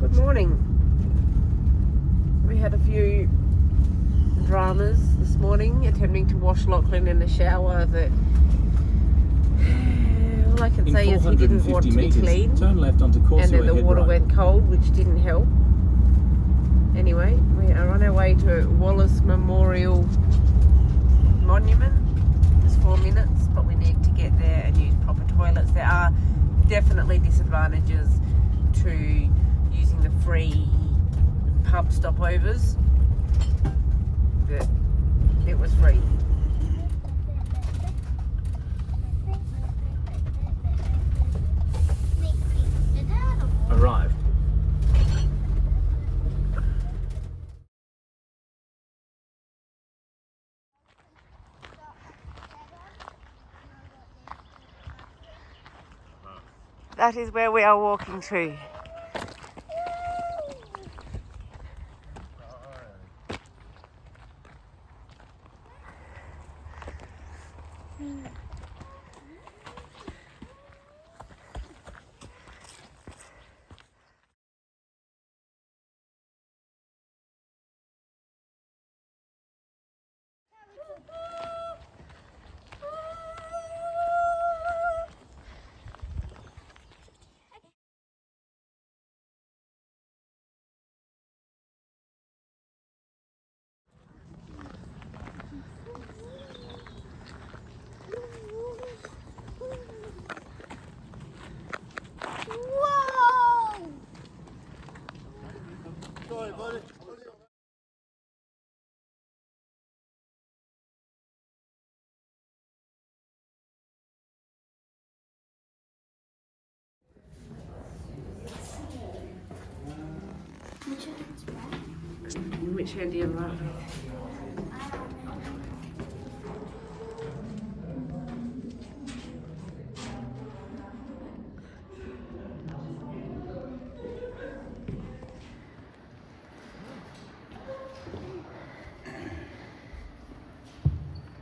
Good morning. We had a few dramas this morning attempting to wash Lachlan in the shower that all I can say is he didn't want to be clean, turn left onto and then the water went cold, which didn't help. Anyway, we are on our way to Wallace Memorial Monument. It's 4 minutes, but we need to get there and use proper toilets. There are definitely disadvantages to using the free pub stopovers, but it was free. Arrived. That is where we are walking to. Which hand do you write with?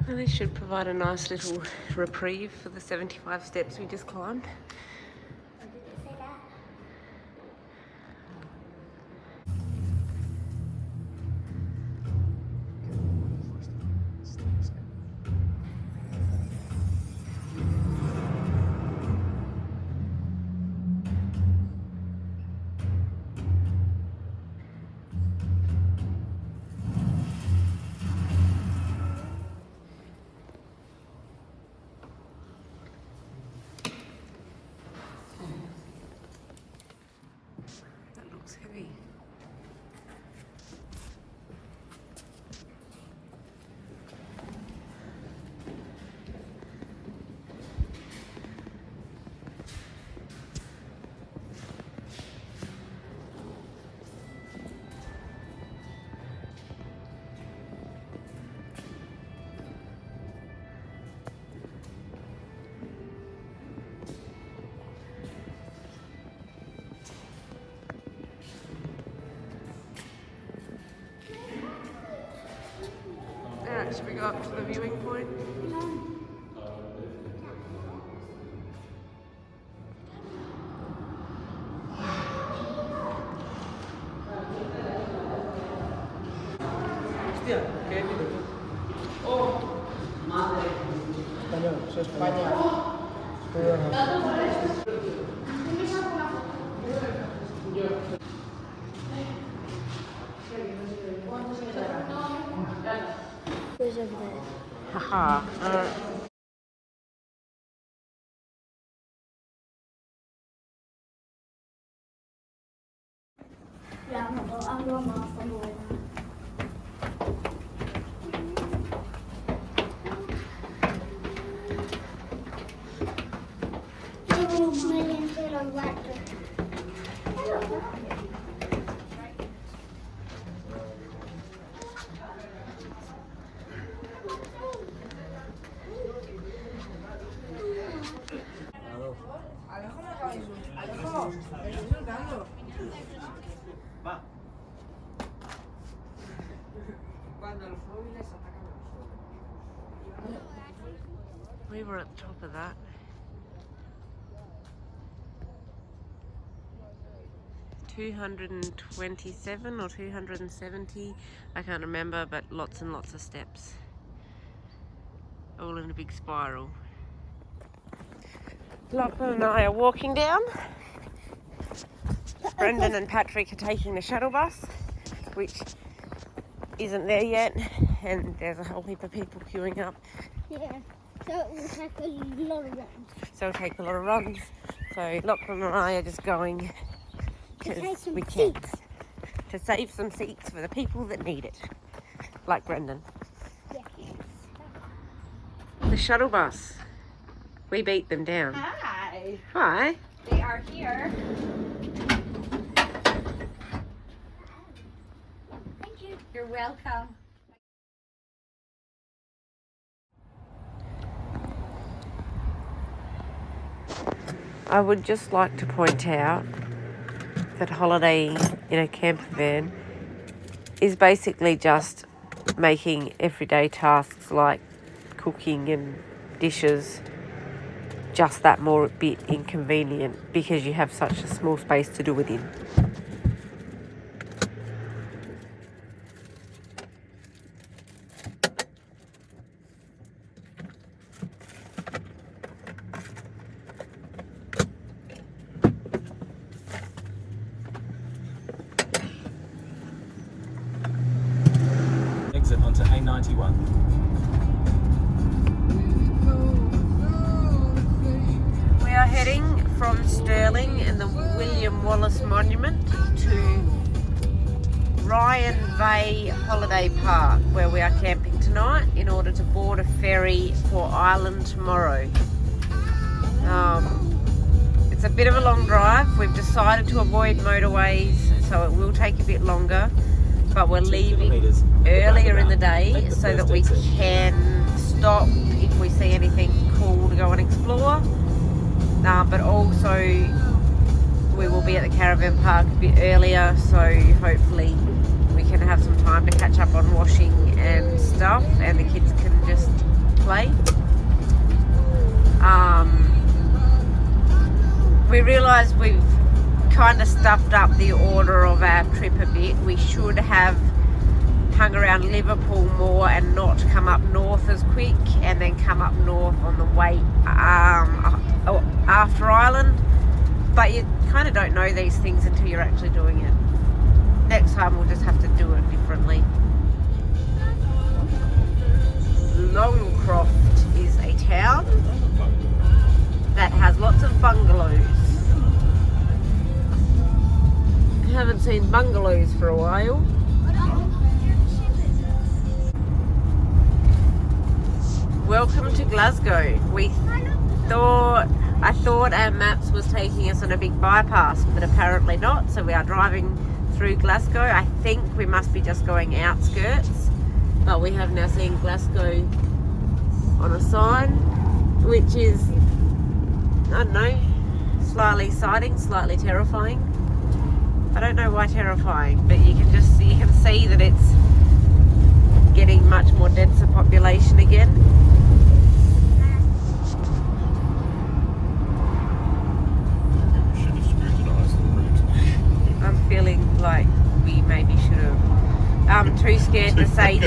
Well, this should provide a nice little reprieve for the 75 steps we just climbed. That looks heavy. Alright, should we go up to the viewing point? Hostia, ¿qué dices tú? ¡Oh! ¡Madre! Español, soy España. Haha. Ja, maar wel allemaal van worden. We were at the top of that. 227 or 270, I can't remember, but lots and lots of steps, all in a big spiral. Lachlan and I are walking down. Brendan and Patrick are taking the shuttle bus, which isn't there yet, and there's a whole heap of people queuing up. Yeah, so it will take a lot of runs. So it'll take a lot of runs. So Lachlan and I are just going because we can. To save some seats for the people that need it, like Brendan. Yes. The shuttle bus. We beat them down. Hi. Hi. They are here. Thank you. You're welcome. I would just like to point out that holiday in a camper van is basically just making everyday tasks like cooking and dishes just that more bit inconvenient because you have such a small space to do it in. Exit onto A91. We are heading from Stirling and the William Wallace Monument to Ryan Bay Holiday Park, where we are camping tonight in order to board a ferry for Ireland tomorrow. It's a bit of a long drive. We've decided to avoid motorways, so it will take a bit longer, but we're leaving earlier in the day so that we can stop if we see anything cool to go and explore. But also we will be at the caravan park a bit earlier, so hopefully we can have some time to catch up on washing and stuff, and the kids can just play. We realised we've kind of stuffed up the order of our trip a bit. We should have hung around Liverpool more and not come up north as quick, and then come up north on the way after Ireland. But you kind of don't know these things until you're actually doing it. Next time we'll just have to do it differently. Longcroft is a town that has lots of bungalows. I haven't seen bungalows for a while. Welcome to Glasgow. I thought our maps was taking us on a big bypass, but apparently not. So we are driving through Glasgow. I think we must be just going outskirts, but we have now seen Glasgow on a sign, which is, I don't know, slightly exciting, slightly terrifying. I don't know why terrifying, but you can see that it's getting much more denser population again. Should have scrutinised the route. I'm feeling like we maybe should have. I'm too scared to say.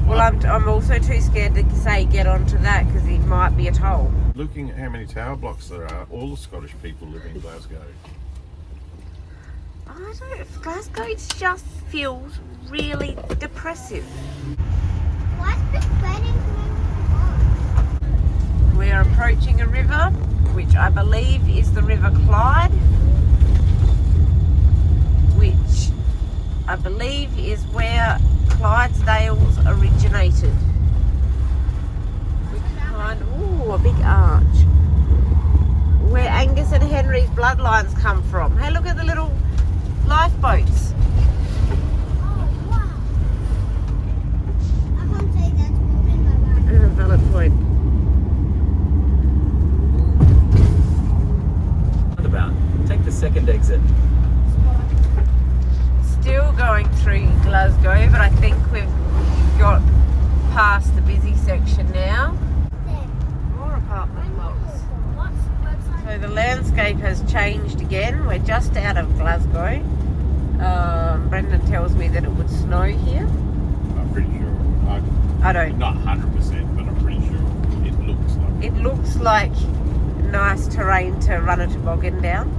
Well, I'm also too scared to say get onto that because it might be a toll. Looking at how many tower blocks there are, all the Scottish people live in Glasgow. I don't. Glasgow just feels really depressive. What's the wedding going We are approaching a river, which I believe is the River Clyde, which I believe is where Clydesdales originated. Ooh, a big arch. Where Angus and Henry's bloodlines come from. Hey, look at the little lifeboats. Oh, wow. I can't say that's moving my mind. Valid point. About. Take the second exit. Still going through Glasgow, but I think we've got past the busy section now. There. More apartment blocks. What's So So the landscape has changed again. We're just out of Glasgow. Brendan tells me that it would snow here. I'm pretty sure. I don't. Not 100%, but I'm pretty sure it looks like. It looks like nice terrain to run a toboggan down.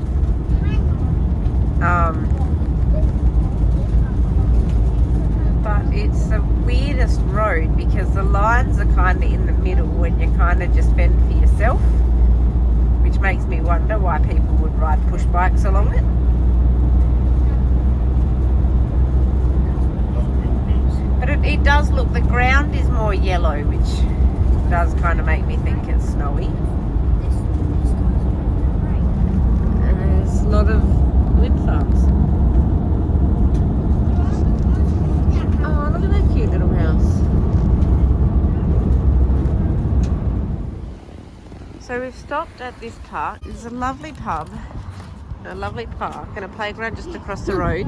But it's the weirdest road because the lines are kind of in the middle when you kind of just fend for yourself, which makes me wonder why people would ride push bikes along it. But it does look, the ground is more yellow, which does kind of make me think it's snowy. And there's a lot of wind farms. Oh, look at that cute little house. So we've stopped at this park. It's a lovely pub, a lovely park, and a playground just across the road.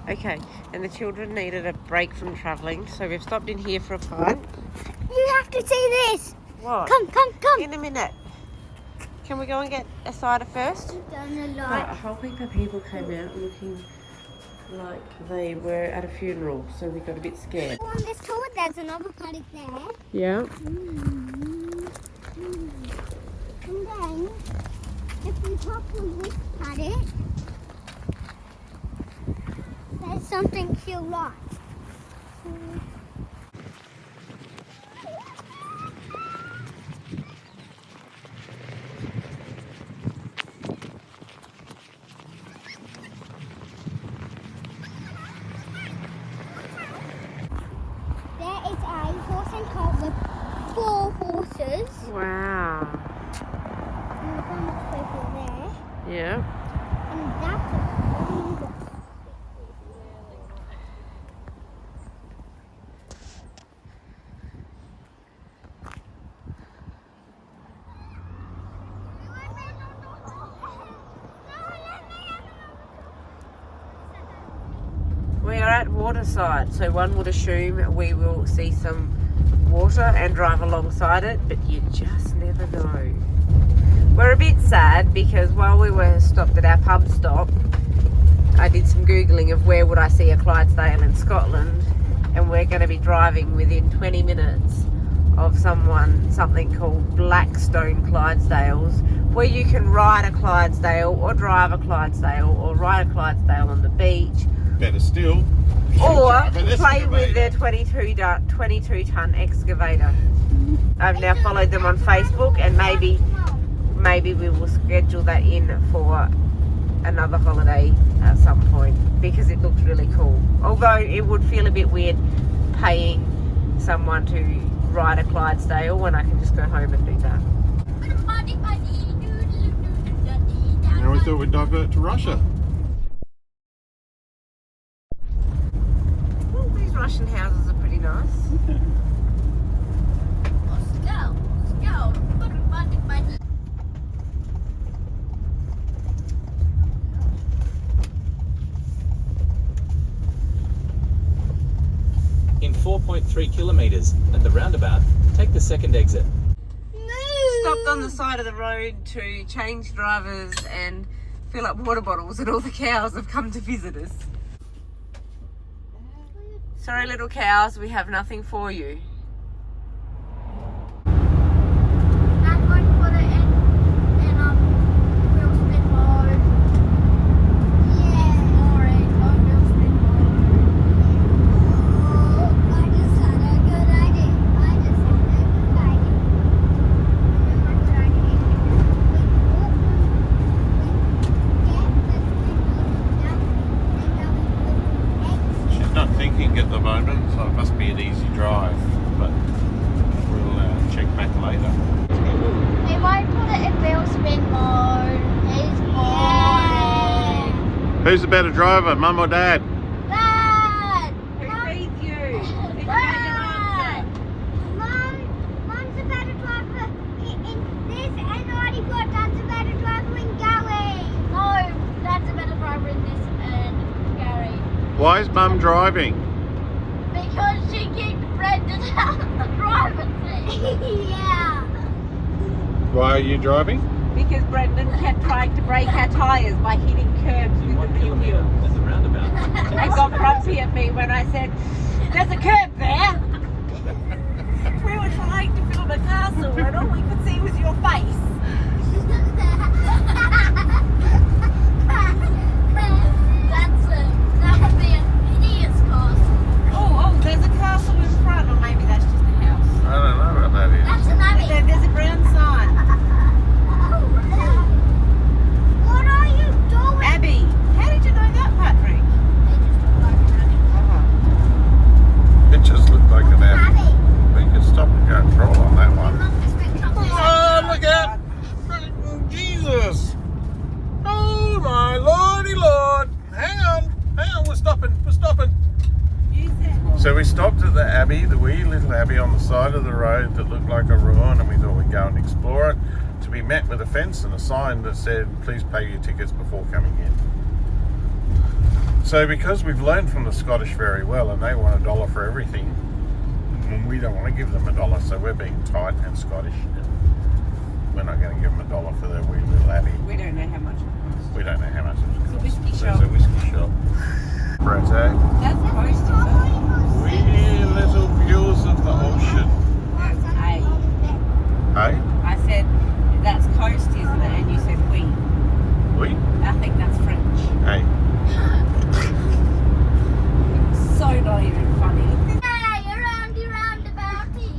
Okay, and the children needed a break from travelling, so we've stopped in here for a pint. You have to see this. What? Come. In a minute. Can we go and get a cider first? A whole heap of people came out looking like they were at a funeral, so we got a bit scared. On this tour, there's another paddock there. Yeah. And then, if we pop on this paddock, there's something she'll like. There is a horse and cart with 4 horses. Wow. And there's so much people there. Yeah. And that's a really good. We are at Waterside, so one would assume we will see some water and drive alongside it, but you just never know. We're a bit sad because while we were stopped at our pub stop, I did some Googling of where would I see a Clydesdale in Scotland, and we're going to be driving within 20 minutes of something called Blackstone Clydesdales, where you can ride a Clydesdale or drive a Clydesdale or ride a Clydesdale on the beach. Better still. Or play with their 22 ton excavator. I've now followed them on Facebook, and maybe we will schedule that in for another holiday at some point because it looks really cool. Although it would feel a bit weird paying someone to ride a Clydesdale when I can just go home and do that. And we thought we'd divert to Russia. Russian houses are pretty nice. Let's go. In 4.3 kilometres at the roundabout, take the second exit. Stopped on the side of the road to change drivers and fill up water bottles, and all the cows have come to visit us. Sorry, little cows, we have nothing for you. I'm going to put it in real spin mode. Ignoring on real spin mode. I just had a good idea. She's not thinking at the moment, so it must be an easy drive. But we'll check back later. We might put it in real spin mode. It's boring. Who's the better driver, Mum or Dad? Dad! Who feeds you? Dad! Mom's a better driver in this, and already got Dad's a better driver in Gary. No, Dad's a better driver in this and Gary. Why is Mum driving? Because she kicked Brendan out of the driver's seat. Yeah. Why are you driving? because Brendan kept trying to break our tyres by hitting curbs In with 1 the rear kilometre wheel. at the roundabout. And got grumpy at me when I said, "There's a curb there." We were trying to film a castle and all we could see was your face. That would be an idiot's cost. Oh, there's a castle in front, or maybe that's just a house. I don't know what that is. That's an abbey. There's a brown sign. What are you doing? Abby, how did you know that, Patrick? It just looked like an abbey. We could stop and go and troll on that one. Oh, look out! Jesus! Oh my lordy lord! Hang on, we're stopping. You said. So we stopped at the abbey, the wee little abbey on the side of the road that looked like a ruin, and we thought we'd go and explore it, to be met with a fence and a sign that said, "Please pay your tickets before coming in." So because we've learned from the Scottish very well, and they want $1 for everything, and we don't want to give them $1, so we're being tight and Scottish. We're not going to give them $1 for their wee little abbey. We don't know how much it costs. We don't know how much it It's a whiskey costs. shop. There's a whiskey shop. Right, That's coast, is it? wee little views of the ocean. That's A. Hey? I said, that's coast, isn't it? And you said we. We? I think that's French. Hey. So not even funny. Hey, around your roundabouty.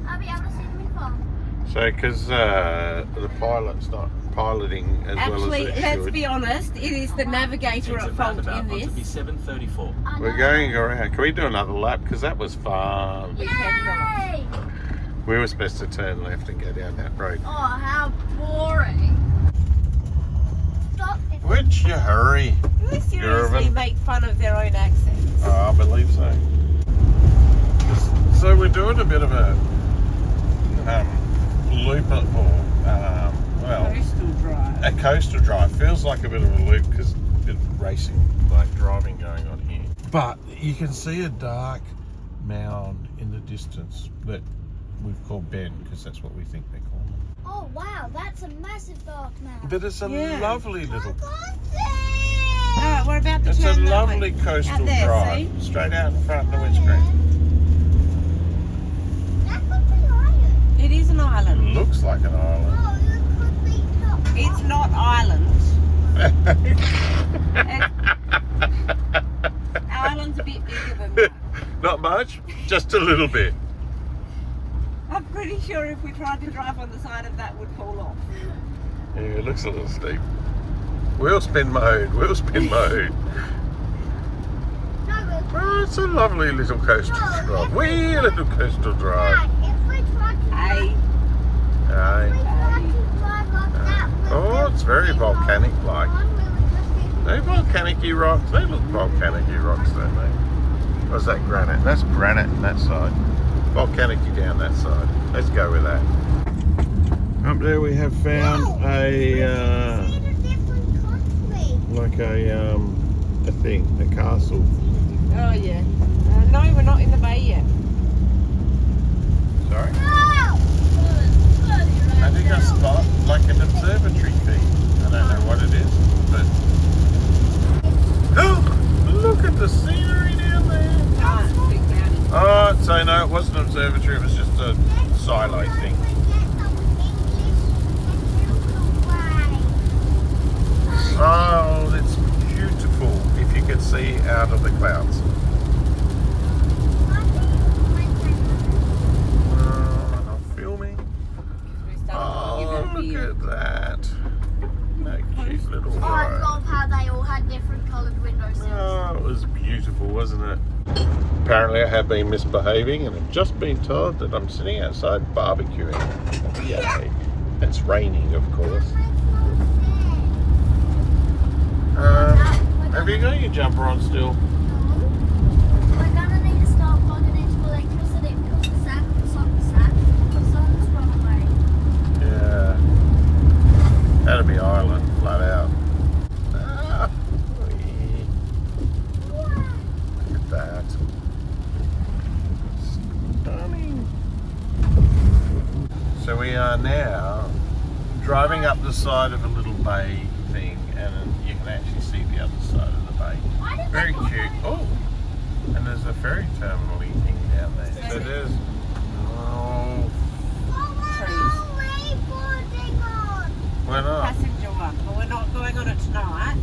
I'll be able to see them in fun. So, because the pilot's not piloting as Actually, well as they let's should, be honest, it is the navigator Exit at fault roundabout in onto this. B734. we're going around. Can we do another lap? Because that was fun. We cannot. Yay! We were supposed to turn left and go down that road. Oh, how boring. Stop it. Would you hurry? Do they seriously Irvin. make fun of their own accents? I believe so. So we're doing a bit of a loop, Coastal drive. a coastal drive. Feels like a bit of a loop because a bit of racing, like driving going on here. But you can see a dark mound in the distance that we've called Ben, because that's what we think they call them. Oh, wow, that's a massive dark mound. But it's a Yeah. lovely little, Alright, we're about to it's a turn that lovely way. coastal Out there, drive. see? Straight out in front of the windscreen. That could be iron. It is an island. Looks like an island. Oh, it could be top. It's not island. Island's a bit bigger than that. Not much, just a little bit. I'm pretty sure if we tried to drive on the side of that, would fall off. Yeah, it looks a little steep. Wheel spin mode, wheel spin mode. No, Oh, it's a lovely little coastal drive. Wee little coastal drive. if we tried to Hey, Aye. drive up that way, Oh, it's very volcanic like. one, we would just They volcanic-y rocks. They look volcanic-y rocks, don't they? Or is that granite? That's granite on that side. Volcanic-y down that side. Let's go with that. Up there we have found see a the different country. like a thing, a castle. oh yeah. No, we're not in the bay yet. Sorry? No! I think I spot like an observatory thing. I don't know what it is, but oh, look at the scenery down there. Ah, big mountain. Oh, so no, it wasn't an observatory. It was just a silo thing. Oh, it's beautiful if you could see out of the clouds. Not filming. We started Oh, talking look about at that. No cute little Oh, I road. love how they all had different coloured windowsills. Oh, it was beautiful, wasn't it? Apparently I have been misbehaving and I've just been told that I'm sitting outside barbecuing. Yay. It's raining, of course. Have you got your jumper on still? We're gonna need to start plugging into electricity because the sun's run away. Yeah. That'll be Ireland, flat out. Ah, wee. Look at that. Stunning. So we are now driving up the side of a little bay thing, and you can actually see the other side of the bay. Very cute. Oh, and there's a ferry terminal thing down there. So there's we're not. Passenger one, but we're not going on it tonight.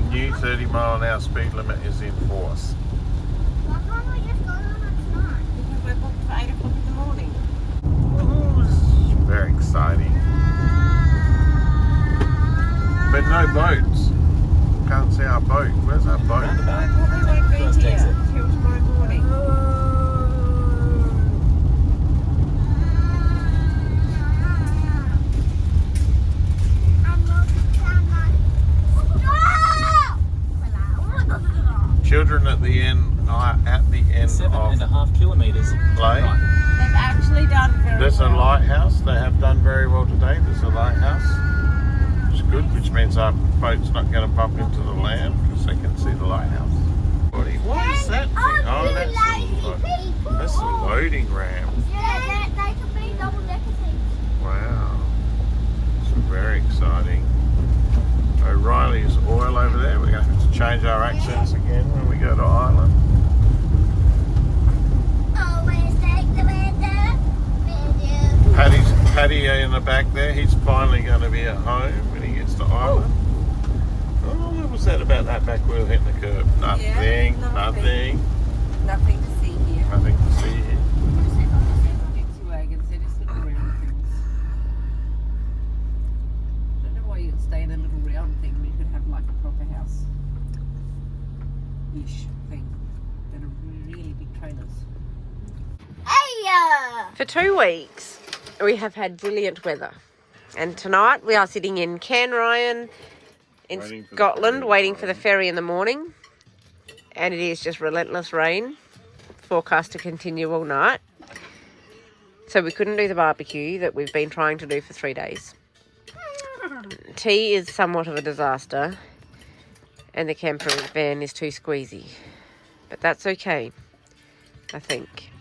New 30-mile-an-hour speed limit is in force. Why can't we just go on it tonight? Because we're booked for 8 o'clock in the morning. Ooh, this is very exciting. But no boats. Can't see our boat. Where's our boat? Roundabout. We won't be First here exit. till tomorrow morning. Children at the end of 7.5 kilometres. Lane. Right. They've actually done very There's well. a lighthouse. They have done very well today. There's a lighthouse. It's good, which means our boat's not going to bump into the land because they can see the lighthouse. What is that thing? Oh, that's a loading ramp. Yeah, they could be double-decker things. Wow. It's very exciting. O'Reilly's oil over there. We're going to have to change our accents again when we go to Ireland. Always take the window with you. Paddy in the back there. He's finally going to be at home when he gets to Ireland. Oh, what was that about that back wheel hitting the curb? Nothing. nothing. Nothing to see here. Nothing to see here. Dixie wagons, they're just little round things. I don't know why you'd stay in a little round thing when you could have like a proper house-ish thing. That are really big trailers. For 2 weeks, we have had brilliant weather. And tonight we are sitting in Cairnryan in Waiting for the Scotland, ferry. waiting for the ferry in the morning. And it is just relentless rain, forecast to continue all night. So we couldn't do the barbecue that we've been trying to do for 3 days. Tea is somewhat of a disaster, and the camper van is too squeezy. But that's okay, I think.